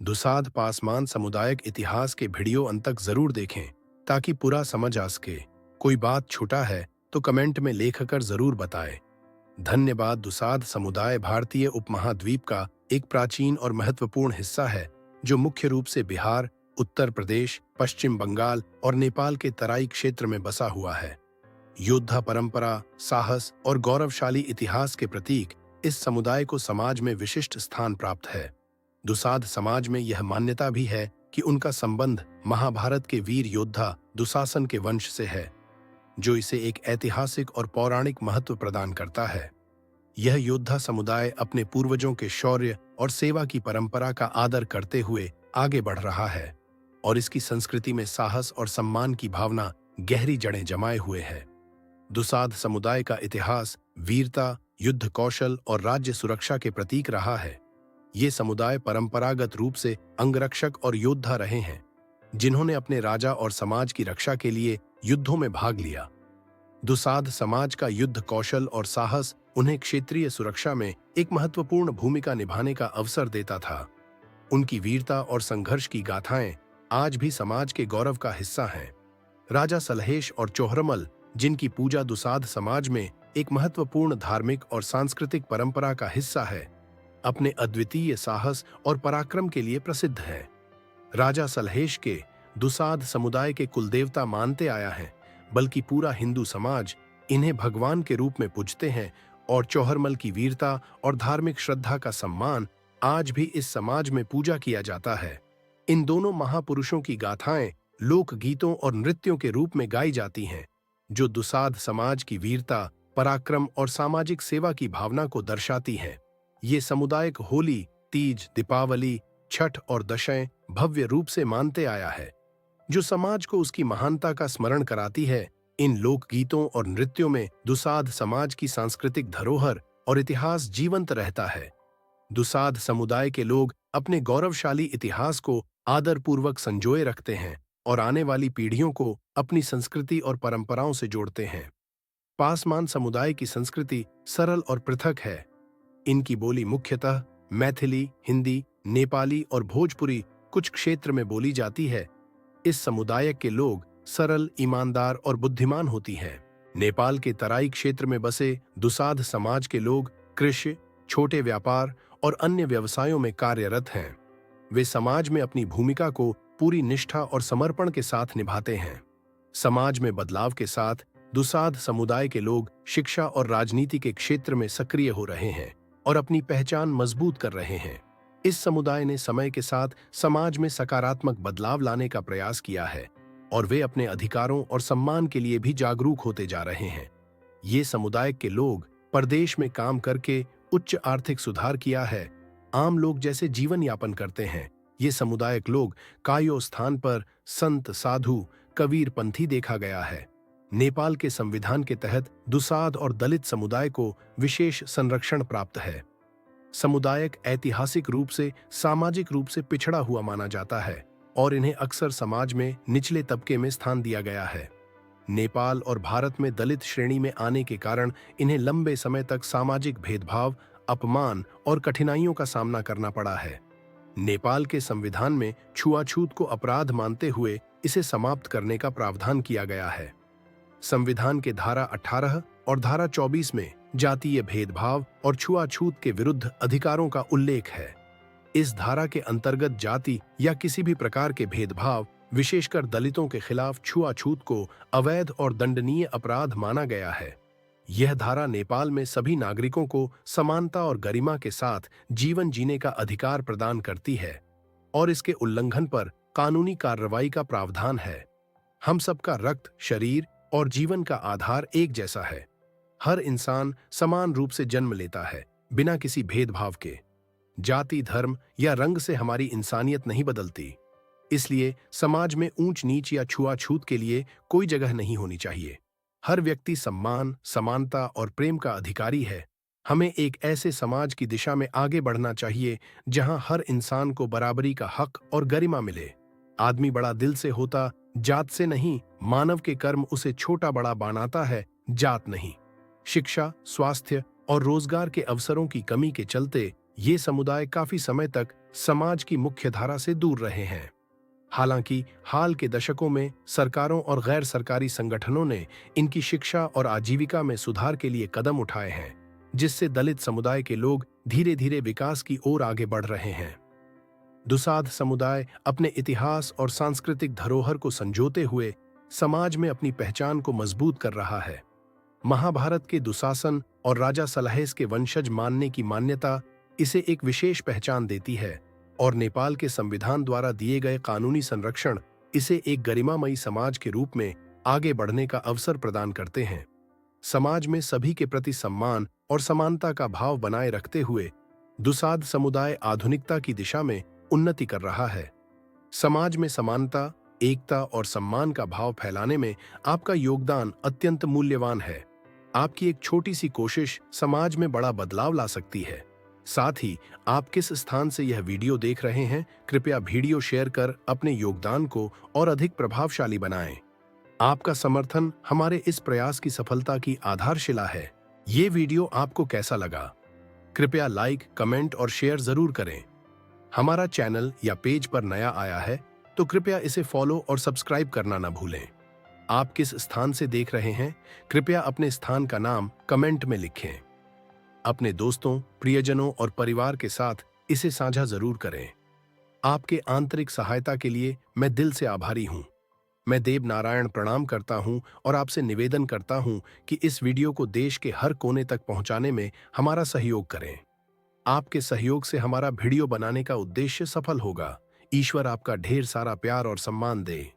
दुसाध पासवान सामुदायिक इतिहास के वीडियो अंत तक जरूर देखें ताकि पूरा समझ आ सके। कोई बात छूटा है तो कमेंट में लिख कर जरूर बताएं। धन्यवाद। दुसाध समुदाय भारतीय उपमहाद्वीप का एक प्राचीन और महत्वपूर्ण हिस्सा है जो मुख्य रूप से बिहार, उत्तर प्रदेश, पश्चिम बंगाल और नेपाल के तराई क्षेत्र में बसा हुआ है। योद्धा परंपरा, साहस और गौरवशाली इतिहास के प्रतीक इस समुदाय को समाज में विशिष्ट स्थान प्राप्त है। दुसाध समाज में यह मान्यता भी है कि उनका संबंध महाभारत के वीर योद्धा दुशासन के वंश से है, जो इसे एक ऐतिहासिक और पौराणिक महत्व प्रदान करता है। यह योद्धा समुदाय अपने पूर्वजों के शौर्य और सेवा की परंपरा का आदर करते हुए आगे बढ़ रहा है और इसकी संस्कृति में साहस और सम्मान की भावना गहरी जड़ें जमाए हुए है। दुसाध समुदाय का इतिहास वीरता, युद्ध कौशल और राज्य सुरक्षा के प्रतीक रहा है। ये समुदाय परंपरागत रूप से अंगरक्षक और योद्धा रहे हैं, जिन्होंने अपने राजा और समाज की रक्षा के लिए युद्धों में भाग लिया। दुसाध समाज का युद्ध कौशल और साहस उन्हें क्षेत्रीय सुरक्षा में एक महत्वपूर्ण भूमिका निभाने का अवसर देता था। उनकी वीरता और संघर्ष की गाथाएं आज भी समाज के गौरव का हिस्सा हैं। राजा सलहेश और चोहरमल, जिनकी पूजा दुसाध समाज में एक महत्वपूर्ण धार्मिक और सांस्कृतिक परंपरा का हिस्सा है, अपने अद्वितीय साहस और पराक्रम के लिए प्रसिद्ध है। राजा सलहेश के दुसाध समुदाय के कुलदेवता मानते आया है, बल्कि पूरा हिंदू समाज इन्हें भगवान के रूप में पूजते हैं और चौहरमल की वीरता और धार्मिक श्रद्धा का सम्मान आज भी इस समाज में पूजा किया जाता है। इन दोनों महापुरुषों की गाथाएं लोकगीतों और नृत्यों के रूप में गाई जाती हैं, जो दुसाध समाज की वीरता, पराक्रम और सामाजिक सेवा की भावना को दर्शाती हैं। ये समुदाय होली, तीज, दीपावली, छठ और दशैं भव्य रूप से मानते आया है, जो समाज को उसकी महानता का स्मरण कराती है। इन लोकगीतों और नृत्यों में दुसाध समाज की सांस्कृतिक धरोहर और इतिहास जीवंत रहता है। दुसाध समुदाय के लोग अपने गौरवशाली इतिहास को आदरपूर्वक संजोए रखते हैं और आने वाली पीढ़ियों को अपनी संस्कृति और परंपराओं से जोड़ते हैं। पासवान समुदाय की संस्कृति सरल और पृथक है। इनकी बोली मुख्यतः मैथिली, हिंदी, नेपाली और भोजपुरी कुछ क्षेत्र में बोली जाती है। इस समुदाय के लोग सरल, ईमानदार और बुद्धिमान होती हैं। नेपाल के तराई क्षेत्र में बसे दुसाध समाज के लोग कृषि, छोटे व्यापार और अन्य व्यवसायों में कार्यरत हैं। वे समाज में अपनी भूमिका को पूरी निष्ठा और समर्पण के साथ निभाते हैं। समाज में बदलाव के साथ दुसाध समुदाय के लोग शिक्षा और राजनीति के क्षेत्र में सक्रिय हो रहे हैं और अपनी पहचान मजबूत कर रहे हैं। इस समुदाय ने समय के साथ समाज में सकारात्मक बदलाव लाने का प्रयास किया है और वे अपने अधिकारों और सम्मान के लिए भी जागरूक होते जा रहे हैं। ये समुदाय के लोग परदेश में काम करके उच्च आर्थिक सुधार किया है, आम लोग जैसे जीवन यापन करते हैं। ये समुदाय के लोग कायो स्थान पर संत, साधु, कबीर पंथी देखा गया है। नेपाल के संविधान के तहत दुसाध और दलित समुदाय को विशेष संरक्षण प्राप्त है। समुदाय ऐतिहासिक रूप से सामाजिक रूप से पिछड़ा हुआ माना जाता है और इन्हें अक्सर समाज में निचले तबके में स्थान दिया गया है। नेपाल और भारत में दलित श्रेणी में आने के कारण इन्हें लंबे समय तक सामाजिक भेदभाव, अपमान और कठिनाइयों का सामना करना पड़ा है। नेपाल के संविधान में छुआछूत को अपराध मानते हुए इसे समाप्त करने का प्रावधान किया गया है। संविधान के धारा 18 और धारा 24 में जातीय भेदभाव और छुआछूत के विरुद्ध अधिकारों का उल्लेख है। इस धारा के अंतर्गत जाति या किसी भी प्रकार के भेदभाव, विशेषकर दलितों के खिलाफ छुआछूत को अवैध और दंडनीय अपराध माना गया है। यह धारा नेपाल में सभी नागरिकों को समानता और गरिमा के साथ जीवन जीने का अधिकार प्रदान करती है और इसके उल्लंघन पर कानूनी कार्रवाई का प्रावधान है। हम सबका रक्त, शरीर और जीवन का आधार एक जैसा है। हर इंसान समान रूप से जन्म लेता है, बिना किसी भेदभाव के। जाति, धर्म या रंग से हमारी इंसानियत नहीं बदलती। इसलिए समाज में ऊंच नीच या छुआछूत के लिए कोई जगह नहीं होनी चाहिए। हर व्यक्ति सम्मान, समानता और प्रेम का अधिकारी है। हमें एक ऐसे समाज की दिशा में आगे बढ़ना चाहिए जहां हर इंसान को बराबरी का हक और गरिमा मिले। आदमी बड़ा दिल से होता, जात से नहीं। मानव के कर्म उसे छोटा बड़ा बनाता है, जात नहीं। शिक्षा, स्वास्थ्य और रोजगार के अवसरों की कमी के चलते ये समुदाय काफी समय तक समाज की मुख्य धारा से दूर रहे हैं। हालांकि हाल के दशकों में सरकारों और गैर सरकारी संगठनों ने इनकी शिक्षा और आजीविका में सुधार के लिए कदम उठाए हैं, जिससे दलित समुदाय के लोग धीरे धीरे विकास की ओर आगे बढ़ रहे हैं। दुसाध समुदाय अपने इतिहास और सांस्कृतिक धरोहर को संजोते हुए समाज में अपनी पहचान को मजबूत कर रहा है। महाभारत के दुशासन और राजा सलहेस के वंशज मानने की मान्यता इसे एक विशेष पहचान देती है, और नेपाल के संविधान द्वारा दिए गए कानूनी संरक्षण इसे एक गरिमामयी समाज के रूप में आगे बढ़ने का अवसर प्रदान करते हैं। समाज में सभी के प्रति सम्मान और समानता का भाव बनाए रखते हुए दुसाध समुदाय आधुनिकता की दिशा में उन्नति कर रहा है। समाज में समानता, एकता और सम्मान का भाव फैलाने में आपका योगदान अत्यंत मूल्यवान है। आपकी एक छोटी सी कोशिश समाज में बड़ा बदलाव ला सकती है। साथ ही आप किस स्थान से यह वीडियो देख रहे हैं, कृपया वीडियो शेयर कर अपने योगदान को और अधिक प्रभावशाली बनाएं। आपका समर्थन हमारे इस प्रयास की सफलता की आधारशिला है। ये वीडियो आपको कैसा लगा? कृपया लाइक, कमेंट और शेयर जरूर करें। हमारा चैनल या पेज पर नया आया है तो कृपया इसे फॉलो और सब्सक्राइब करना न भूलें। आप किस स्थान से देख रहे हैं, कृपया अपने स्थान का नाम कमेंट में लिखें। अपने दोस्तों, प्रियजनों और परिवार के साथ इसे साझा जरूर करें। आपके आंतरिक सहायता के लिए मैं दिल से आभारी हूं। मैं देव नारायण प्रणाम करता हूं और आपसे निवेदन करता हूं कि इस वीडियो को देश के हर कोने तक पहुंचाने में हमारा सहयोग करें। आपके सहयोग से हमारा वीडियो बनाने का उद्देश्य सफल होगा। ईश्वर आपका ढेर सारा प्यार और सम्मान दे।